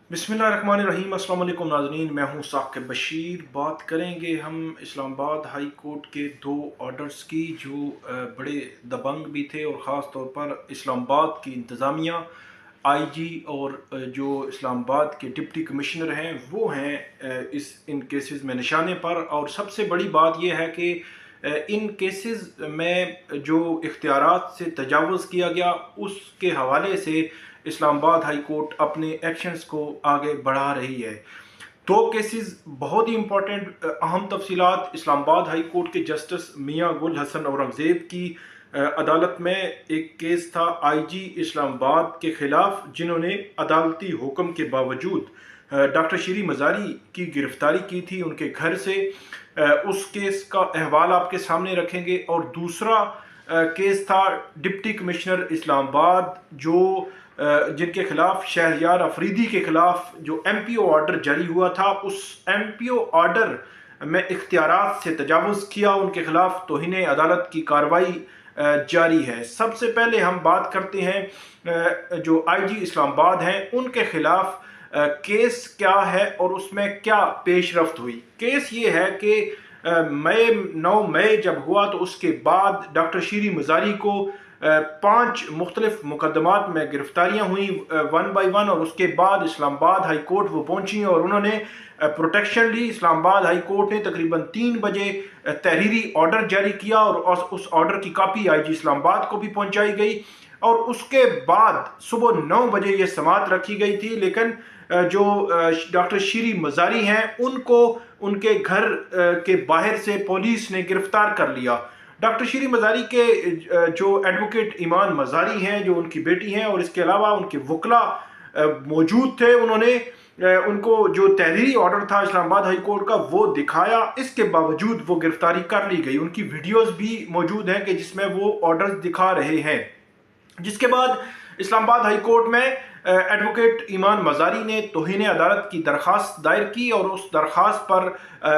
बिस्मिल्लाहिर्रहमानिर्रहीम। अस्सलाम वालेकुम नाज़रीन, मैं हूँ साकिब बशीर। बात करेंगे हम इस्लामाबाद हाई कोर्ट के दो ऑर्डर्स की जो बड़े दबंग भी थे, और ख़ास तौर पर इस्लामाबाद की इंतज़ामिया, आईजी और जो इस्लामाबाद के डिप्टी कमिश्नर हैं वो हैं इन केसेस में निशाने पर। और सबसे बड़ी बात यह है कि इन केसेस में जो इख्तियारात से तजावुज़ किया गया उसके हवाले से इस्लामाबाद हाई कोर्ट अपने एक्शंस को आगे बढ़ा रही है। दो केसेस बहुत ही इंपॉर्टेंट अहम तफसीलात। इस्लामाबाद हाई कोर्ट के जस्टिस मियां गुल हसन औरंगज़ेब की अदालत में एक केस था आईजी इस्लामाबाद के ख़िलाफ़, जिन्होंने अदालती हुक्म के बावजूद डॉक्टर शीरी मज़ारी की गिरफ़्तारी की थी उनके घर से। उस केस का अहवाल आपके सामने रखेंगे। और दूसरा केस था डिप्टी कमिश्नर इस्लामाबाद जो जिनके खिलाफ शहरयार अफरीदी के खिलाफ जो एमपीओ ऑर्डर जारी हुआ था, उस एमपीओ ऑर्डर में इख्तियारात से तजावुज़ किया, उनके खिलाफ तौहीन अदालत की कार्रवाई जारी है। सबसे पहले हम बात करते हैं जो आईजी इस्लामाबाद हैं उनके खिलाफ केस क्या है और उसमें क्या पेशरफ्त हुई। केस ये है कि मई 9 मई जब हुआ तो उसके बाद डॉक्टर शीरी मज़ारी को 5 मुख्तलिफ मुकदमात में गिरफ्तारियाँ हुई वन बाई वन, और उसके बाद इस्लामाबाद हाई कोर्ट वो पहुँची और उन्होंने प्रोटेक्शन ली। इस्लामाबाद हाई कोर्ट ने तकरीबन 3 बजे तहरीरी ऑर्डर जारी किया और उस ऑर्डर की कापी आईजी इस्लामाबाद को भी पहुँचाई गई, और उसके बाद सुबह 9 बजे ये समाअत रखी गई थी। लेकिन जो डॉक्टर शीरी मज़ारी हैं उनको उनके घर के बाहर से पुलिस ने गिरफ्तार कर लिया। डॉक्टर शीरी मज़ारी के जो एडवोकेट ईमान मज़ारी हैं जो उनकी बेटी हैं, और इसके अलावा उनके वकला मौजूद थे, उन्होंने उनको जो तहरीरी ऑर्डर था इस्लामाबाद हाई कोर्ट का वो दिखाया। इसके बावजूद वो गिरफ्तारी कर ली गई। उनकी वीडियोस भी मौजूद हैं कि जिसमें वो ऑर्डर्स दिखा रहे हैं। जिसके बाद इस्लामाबाद हाई कोर्ट में एडवोकेट ईमान मज़ारी ने तौहीन अदालत की दरख्वास्त दायर की, और उस दरख्वास्त पर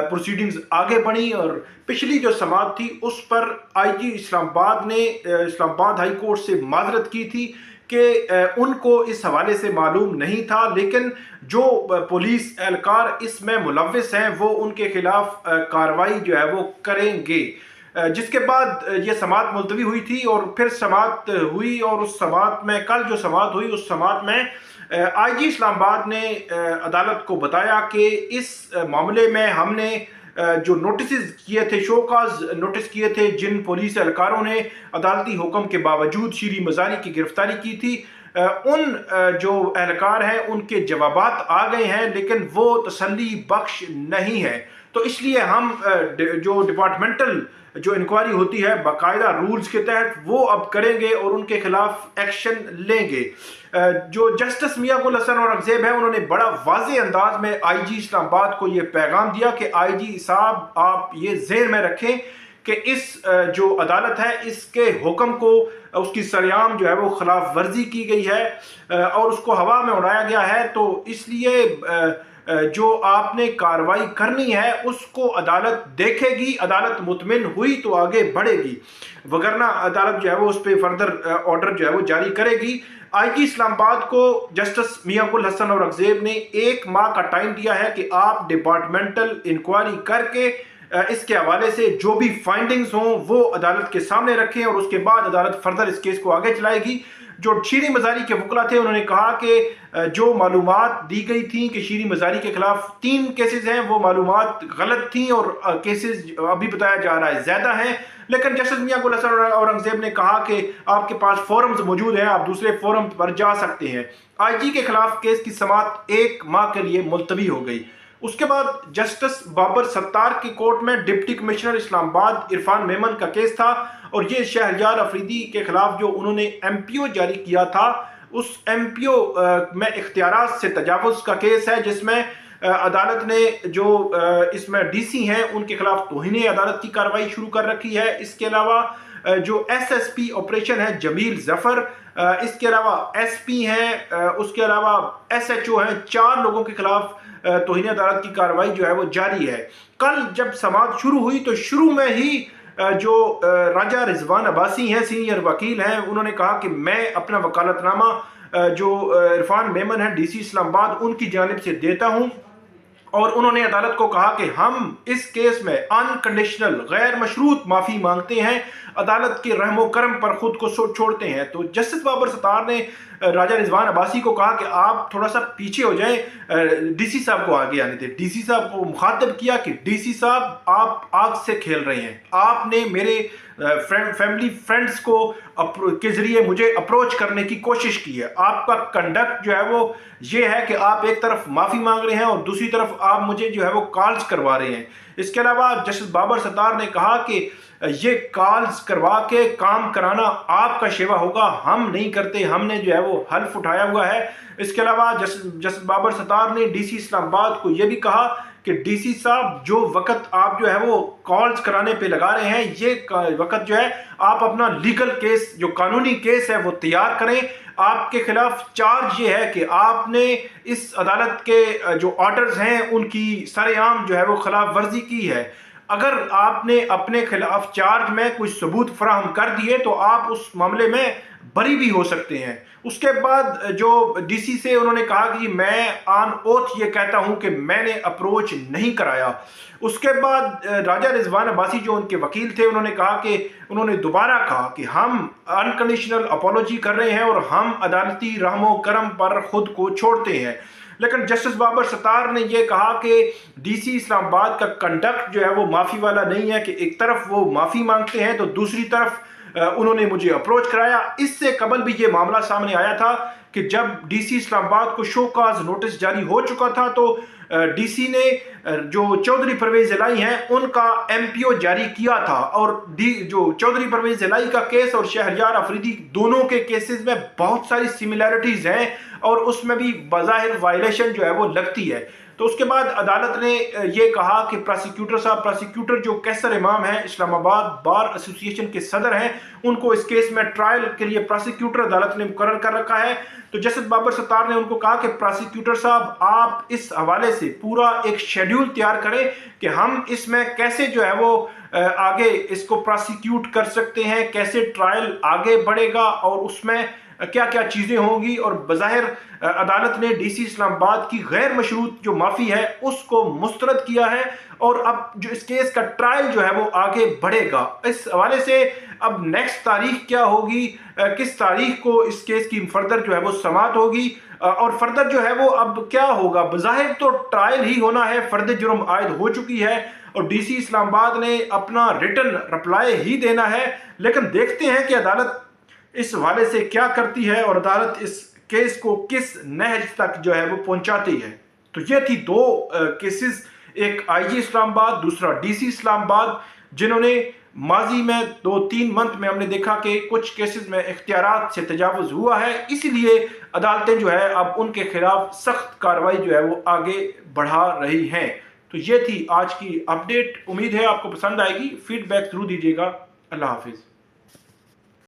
प्रोसीडिंग्स आगे बढ़ी। और पिछली जो समाअत थी उस पर आईजी इस्लामाबाद ने इस्लामाबाद हाई कोर्ट से माजरत की थी कि उनको इस हवाले से मालूम नहीं था, लेकिन जो पुलिस एहलकार इसमें मुलव्विस हैं वो उनके खिलाफ कार्रवाई जो है वो करेंगे। जिसके बाद ये समाअत मुलतवी हुई थी और फिर समाअत हुई, और उस समाअत में कल जो समाअत हुई उस समाअत में आईजी इस्लामाबाद ने अदालत को बताया कि इस मामले में हमने जो नोटिस किए थे, शोकाज नोटिस किए थे, जिन पुलिस एहलकारों ने अदालती हुक्म के बावजूद शीरी मज़ारी की गिरफ्तारी की थी, उन जो एहलकार हैं उनके जवाबात आ गए हैं, लेकिन वो तसल्ली बख्श नहीं है। तो इसलिए हम जो डिपार्टमेंटल जो इंक्वायरी होती है बाकायदा रूल्स के तहत वो अब करेंगे और उनके खिलाफ एक्शन लेंगे। जो जस्टिस मियां गुल हसन औरंगज़ेब है उन्होंने बड़ा वाज़ेह अंदाज में आईजी इस्लामाबाद को ये पैगाम दिया कि आईजी साहब आप ये ज़हन में रखें कि इस जो अदालत है इसके हुक्म को उसकी सरेआम जो है वो खिलाफ वर्जी की गई है और उसको हवा में उड़ाया गया है। तो इसलिए जो आपने कार्रवाई करनी है उसको अदालत देखेगी, अदालत मुतमिन हुई तो आगे बढ़ेगी, वगरना अदालत जो है वो उस पर फर्दर ऑर्डर जो है वो जारी करेगी। आईजी इस्लामाबाद को जस्टिस मियां गुल हसन औरंगज़ेब ने 1 माह का टाइम दिया है कि आप डिपार्टमेंटल इंक्वायरी करके इसके हवाले से जो भी फाइंडिंग्स हों वो अदालत के सामने रखें, और उसके बाद अदालत फर्दर इस केस को आगे चलाएगी। जो शीरी मज़ारी के वकला थे उन्होंने कहा कि जो मालूमात दी गई थी कि शीरी मज़ारी के खिलाफ 3 केसेस हैं वो मालूमात गलत थी, और केसेस अभी बताया जा रहा है ज़्यादा हैं। लेकिन जस्टिस मियां गुल हसन औरंगज़ेब ने कहा कि आपके पास फोरम्स मौजूद हैं, आप दूसरे फोरम पर जा सकते हैं। आईजी के खिलाफ केस की समाअत 1 माह के लिए मुलतवी हो गई। उसके बाद जस्टिस बाबर सत्तार की कोर्ट में डिप्टी कमिश्नर इस्लामाबाद इरफान मेमन का केस था, और ये शहरयार अफरीदी के खिलाफ जो उन्होंने एमपीओ जारी किया था उस एमपीओ में इख्तियारात से तजावुज़ का केस है, जिसमें अदालत ने जो इसमें डीसी हैं उनके खिलाफ तौहीन अदालत की कार्रवाई शुरू कर रखी है। इसके अलावा जो एसएसपी ऑपरेशन है जमील जफर, इसके अलावा एसपी हैं, उसके अलावा एसएचओ हैं, 4 लोगों के खिलाफ तौहीन अदालत की कार्रवाई जो है वो जारी है। कल जब समाअत शुरू हुई तो शुरू में ही जो राजा रिजवान अब्बासी हैं, सीनियर वकील हैं, उन्होंने कहा कि मैं अपना वकालतनामा جو عرفان میمن ہے ڈی سی اسلام آباد ان کی جانب سے دیتا ہوں، اور انہوں نے عدالت کو کہا کہ ہم اس کیس میں انکنڈیشنل غیر مشروط معافی مانگتے ہیں، عدالت کے رحم و کرم پر خود کو چھوڑتے ہیں۔ تو جسٹس بابر ستار نے راجہ رضوان عباسی کو کہا کہ آپ تھوڑا سا پیچھے ہو جائیں، ڈی سی صاحب کو آگے آنے دیں۔ ڈی سی صاحب کو مخاطب کیا کہ ڈی سی صاحب آپ آگ سے کھیل رہے ہیں، آپ نے میرے فیملی فرینڈز کو کے ذریعے مجھے اپروچ کرنے کی کوشش کی ہے، آپ کا کنڈکٹ جو ہے وہ یہ ہے کہ آپ ایک طرف معافی مانگ رہے ہیں اور دوسری طرف آپ مجھے جو ہے وہ کالز کروا رہے ہیں۔ اس کے علاوہ جسٹس بابر ستار نے کہا کہ یہ کالز کروا کے کام کرانا آپ کا شیوا ہوگا، ہم نہیں کرتے، ہم نے جو ہے وہ حلف اٹھایا ہوا ہے۔ اس کے علاوہ جسٹس بابر ستار نے ڈی سی اسلام آباد کو یہ بھی کہا کہ ڈی سی صاحب جو وقت آپ جو ہے وہ کالز کرانے پہ لگا رہے ہیں، یہ وقت جو ہے آپ اپنا لیگل کیس جو قانونی کیس ہے وہ تیار کریں۔ آپ کے خلاف چارج یہ ہے کہ آپ نے اس عدالت کے جو آرڈرز ہیں ان کی سر عام جو ہے وہ خلاف ورزی کی ہے۔ اگر آپ نے اپنے خلاف چارج میں کوئی ثبوت فراہم کر دیے تو آپ اس معاملے میں بری بھی ہو سکتے ہیں۔ اس کے بعد جو ڈی سی سے انہوں نے کہا کہ میں آن اوتھ یہ کہتا ہوں کہ میں نے اپروچ نہیں کرایا۔ اس کے بعد راجہ رضوان عباسی جو ان کے وکیل تھے انہوں نے کہا کہ انہوں نے دوبارہ کہا کہ ہم انکنڈیشنل اپولوجی کر رہے ہیں اور ہم عدالتی رحم و کرم پر خود کو چھوڑتے ہیں۔ لیکن جسٹس بابر ستار نے یہ کہا کہ ڈی سی اسلام آباد کا کنڈکٹ جو ہے وہ معافی والا نہیں ہے، کہ ایک طرف وہ معافی مانگتے ہیں تو دوسری طرف انہوں نے مجھے اپروچ کرایا۔ اس سے قبل بھی یہ معاملہ سامنے آیا تھا کہ جب ڈی سی اسلام آباد کو شو کاز نوٹس جاری ہو چکا تھا تو ڈی سی نے جو چودھری پرویز الہی ہیں ان کا ایم پی او جاری کیا تھا، اور جو چودھری پرویز الہی کا کیس اور شہریار افریدی دونوں کے کیسز میں بہت ساری سملیرٹیز ہیں اور اس میں بھی بظاہر وائلیشن جو ہے وہ لگتی ہے۔ تو اس کے بعد عدالت نے یہ کہا کہ پراسیکیوٹر جو کیسر امام ہیں اسلام آباد بار ایسوسی ایشن کے صدر ہیں، ان کو اس کیس میں ٹرائل کے لیے پراسیکیوٹر عدالت نے مقرر کر رکھا ہے۔ تو جسٹس بابر ستار نے ان کو کہا کہ پراسیکیوٹر صاحب آپ اس حوالے سے پورا ایک شیڈیول تیار کریں کہ ہم اس میں کیسے جو ہے وہ آگے اس کو پراسیکیوٹ کر سکتے ہیں، کیسے ٹرائل آگے بڑھے گا اور اس میں کیا کیا چیزیں ہوں گی۔ اور بظاہر عدالت نے ڈی سی اسلام آباد کی غیر مشروط جو معافی ہے اس کو مسترد کیا ہے، اور اب جو اس کیس کا ٹرائل جو ہے وہ آگے بڑھے گا۔ اس حوالے سے اب نیکسٹ تاریخ کیا ہوگی، کس تاریخ کو اس کیس کی فردر جو ہے وہ سماعت ہوگی، اور فردر جو ہے وہ اب کیا ہوگا۔ بظاہر تو ٹرائل ہی ہونا ہے، فرد جرم عائد ہو چکی ہے اور ڈی سی اسلام آباد نے اپنا ریٹن رپلائی ہی دینا ہے، لیکن دیکھتے ہیں کہ عدالت اس حوالے سے کیا کرتی ہے اور عدالت اس کیس کو کس نہج تک جو ہے وہ پہنچاتی ہے۔ تو یہ تھی دو کیسز، ایک آئی جی اسلام آباد، دوسرا ڈی سی اسلام آباد، جنہوں نے ماضی میں 2-3 منتھ میں ہم نے دیکھا کہ کچھ کیسز میں اختیارات سے تجاوز ہوا ہے، اسی لیے عدالتیں جو ہے اب ان کے خلاف سخت کارروائی جو ہے وہ آگے بڑھا رہی ہیں۔ تو یہ تھی آج کی اپڈیٹ، امید ہے آپ کو پسند آئے گی، فیڈ بیک ضرور دیجیے گا۔ اللہ حافظ۔